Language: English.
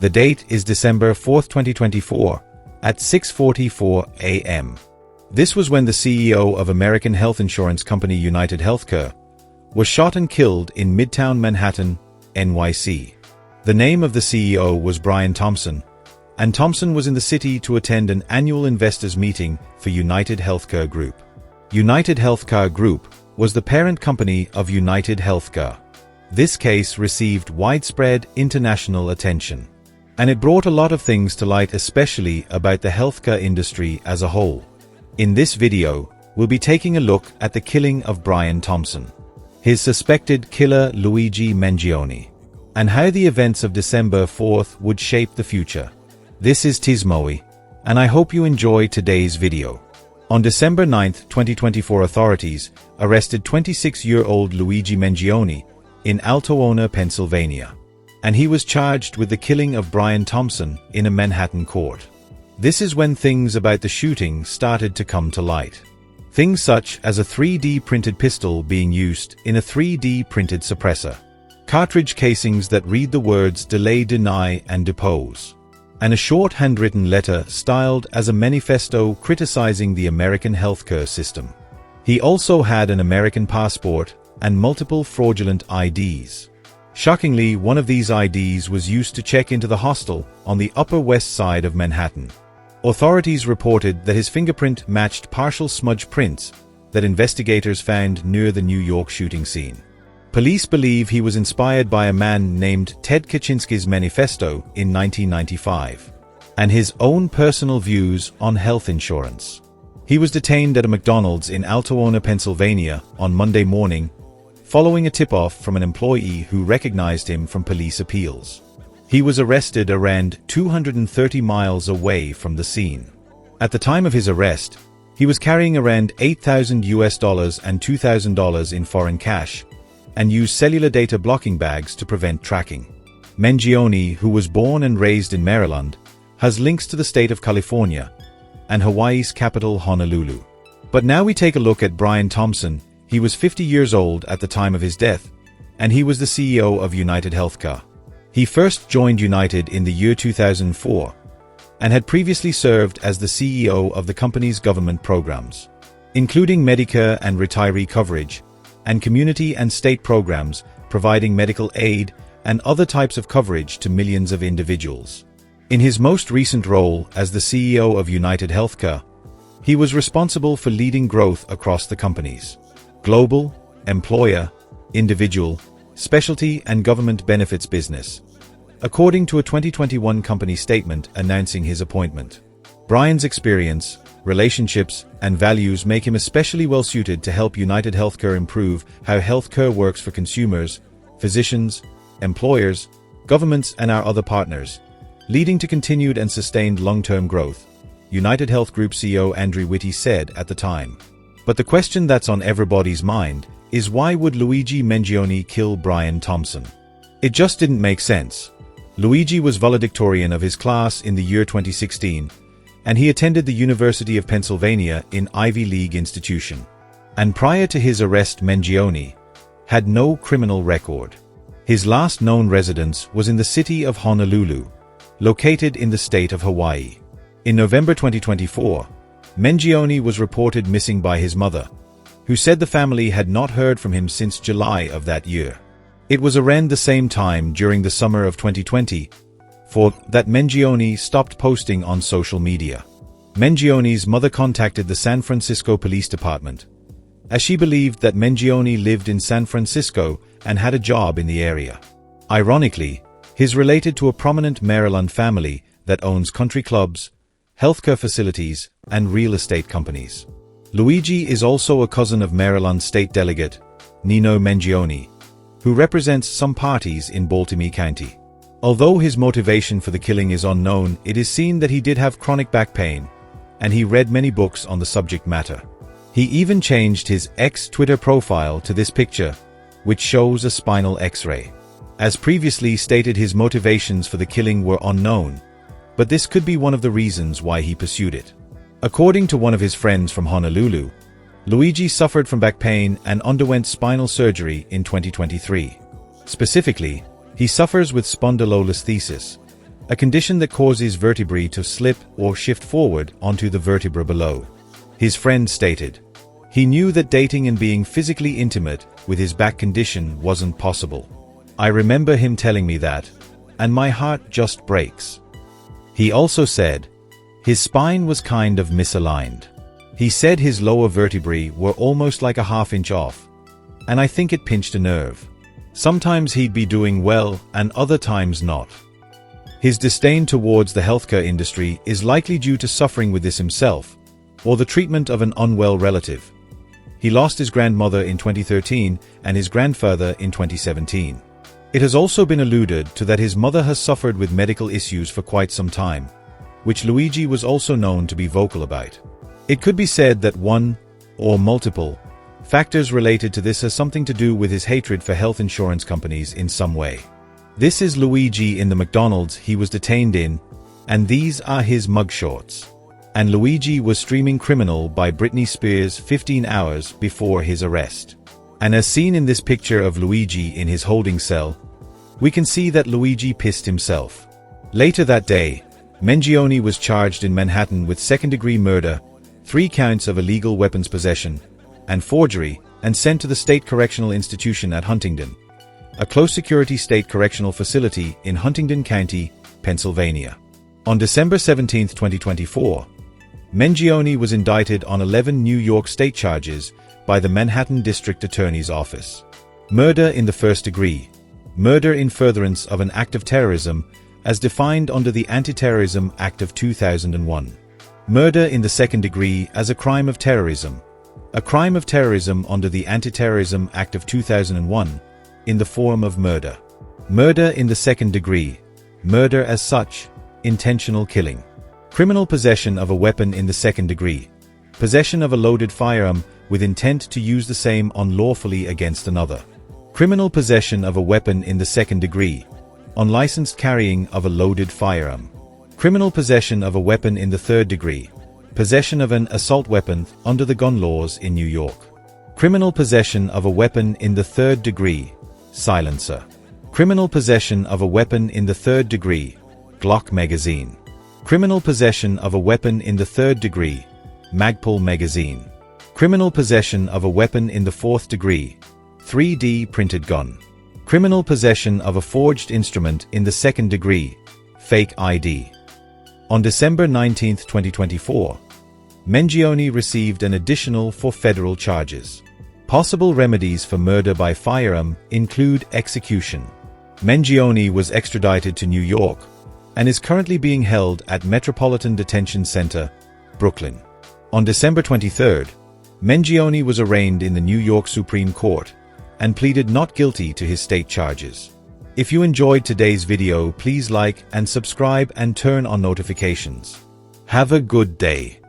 The date is December 4, 2024, at 6:44 a.m. This was when the CEO of American health insurance company United Healthcare was shot and killed in Midtown Manhattan, NYC. The name of the CEO was Brian Thompson, and Thompson was in the city to attend an annual investors meeting for United Healthcare Group. United Healthcare Group was the parent company of United Healthcare. This case received widespread international attention, and it brought a lot of things to light, especially about the healthcare industry as a whole. In this video, we'll be taking a look at the killing of Brian Thompson, his suspected killer Luigi Menoni, and how the events of December 4th would shape the future. This is Tismoe, and I hope you enjoy today's video. On December 9, 2024, authorities arrested 26-year-old Luigi Menoni in Altoona, Pennsylvania, and he was charged with the killing of Brian Thompson in a Manhattan court. This is when things about the shooting started to come to light. Things such as a 3D printed pistol being used in a 3D printed suppressor, cartridge casings that read the words delay, deny, and depose, and a short handwritten letter styled as a manifesto criticizing the American healthcare system. He also had an American passport and multiple fraudulent IDs. Shockingly, one of these IDs was used to check into the hostel on the Upper West Side of Manhattan. Authorities reported that his fingerprint matched partial smudge prints that investigators found near the New York shooting scene. Police believe he was inspired by a man named Ted Kaczynski's manifesto in 1995 and his own personal views on health insurance. He was detained at a McDonald's in Altoona, Pennsylvania on Monday morning following a tip-off from an employee who recognized him from police appeals. He was arrested around 230 miles away from the scene. At the time of his arrest, he was carrying around $8,000 and $2,000 in foreign cash and used cellular data blocking bags to prevent tracking. Menoni, who was born and raised in Maryland, has links to the state of California and Hawaii's capital, Honolulu. But now we take a look at Brian Thompson. He was 50 years old at the time of his death, and he was the CEO of United Healthcare. He first joined United in the year 2004 and had previously served as the CEO of the company's government programs, including Medicare and retiree coverage, and community and state programs providing medical aid and other types of coverage to millions of individuals. In his most recent role as the CEO of United Healthcare, he was responsible for leading growth across the company's global, employer, individual, specialty and government benefits business, according to a 2021 company statement announcing his appointment. Brian's experience, relationships, and values make him especially well-suited to help United Healthcare improve how healthcare works for consumers, physicians, employers, governments, and our other partners, leading to continued and sustained long-term growth, United Health Group CEO Andrew Whitty said at the time. But the question that's on everybody's mind is, why would Luigi Menoni kill Brian Thompson? It just didn't make sense. Luigi was valedictorian of his class in the year 2016, and he attended the University of Pennsylvania in Ivy League institution. And prior to his arrest, Menoni had no criminal record. His last known residence was in the city of Honolulu, located in the state of Hawaii. In November 2024, Menoni was reported missing by his mother, who said the family had not heard from him since July of that year. It was around the same time during the summer of 2020 that Menoni stopped posting on social media. Menoni's mother contacted the San Francisco Police Department, as she believed that Menoni lived in San Francisco and had a job in the area. Ironically, he's related to a prominent Maryland family that owns country clubs, healthcare facilities, and real estate companies. Luigi is also a cousin of Maryland State Delegate Nino Menoni, who represents some parties in Baltimore County. Although his motivation for the killing is unknown, it is seen that he did have chronic back pain, and he read many books on the subject matter. He even changed his Twitter profile to this picture, which shows a spinal X-ray. As previously stated, his motivations for the killing were unknown, but this could be one of the reasons why he pursued it. According to one of his friends from Honolulu, Luigi suffered from back pain and underwent spinal surgery in 2023. Specifically, he suffers with spondylolisthesis, a condition that causes vertebrae to slip or shift forward onto the vertebra below. His friend stated, "He knew that dating and being physically intimate with his back condition wasn't possible. I remember him telling me that, and my heart just breaks." He also said, his spine was kind of misaligned. He said his lower vertebrae were almost like a half-inch off, and I think it pinched a nerve. Sometimes he'd be doing well and other times not. His disdain towards the healthcare industry is likely due to suffering with this himself, or the treatment of an unwell relative. He lost his grandmother in 2013 and his grandfather in 2017. It has also been alluded to that his mother has suffered with medical issues for quite some time, which Luigi was also known to be vocal about. It could be said that one, or multiple, factors related to this has something to do with his hatred for health insurance companies in some way. This is Luigi in the McDonald's he was detained in, and these are his mugshots. And Luigi was streaming Criminal by Britney Spears 15 hours before his arrest. And as seen in this picture of Luigi in his holding cell, we can see that Luigi pissed himself. Later that day, Menoni was charged in Manhattan with second-degree murder, 3 counts of illegal weapons possession, and forgery, and sent to the State Correctional Institution at Huntingdon, a close-security state correctional facility in Huntingdon County, Pennsylvania. On December 17, 2024, Menoni was indicted on 11 New York State charges by the Manhattan District Attorney's Office. Murder in the first degree, murder in furtherance of an act of terrorism as defined under the Anti-Terrorism Act of 2001. Murder in the second degree as a crime of terrorism under the Anti-Terrorism Act of 2001 in the form of murder. Murder in the second degree, murder as such, intentional killing. Criminal possession of a weapon in the second degree, possession of a loaded firearm with intent to use the same unlawfully against another. Criminal possession of a weapon in the second degree, unlicensed carrying of a loaded firearm. Criminal possession of a weapon in the third degree, possession of an assault weapon under the gun laws in New York. Criminal possession of a weapon in the third degree, silencer. Criminal possession of a weapon in the third degree, Glock magazine. Criminal possession of a weapon in the third degree, Magpul magazine. Criminal possession of a weapon in the fourth degree, 3D printed gun. Criminal possession of a forged instrument in the second degree, fake ID. On December 19, 2024, Menoni received an additional 4 federal charges. Possible remedies for murder by firearm include execution. Menoni was extradited to New York and is currently being held at Metropolitan Detention Center, Brooklyn. On December 23, Menoni was arraigned in the New York Supreme Court and pleaded not guilty to his state charges. If you enjoyed today's video, please like and subscribe and turn on notifications. Have a good day.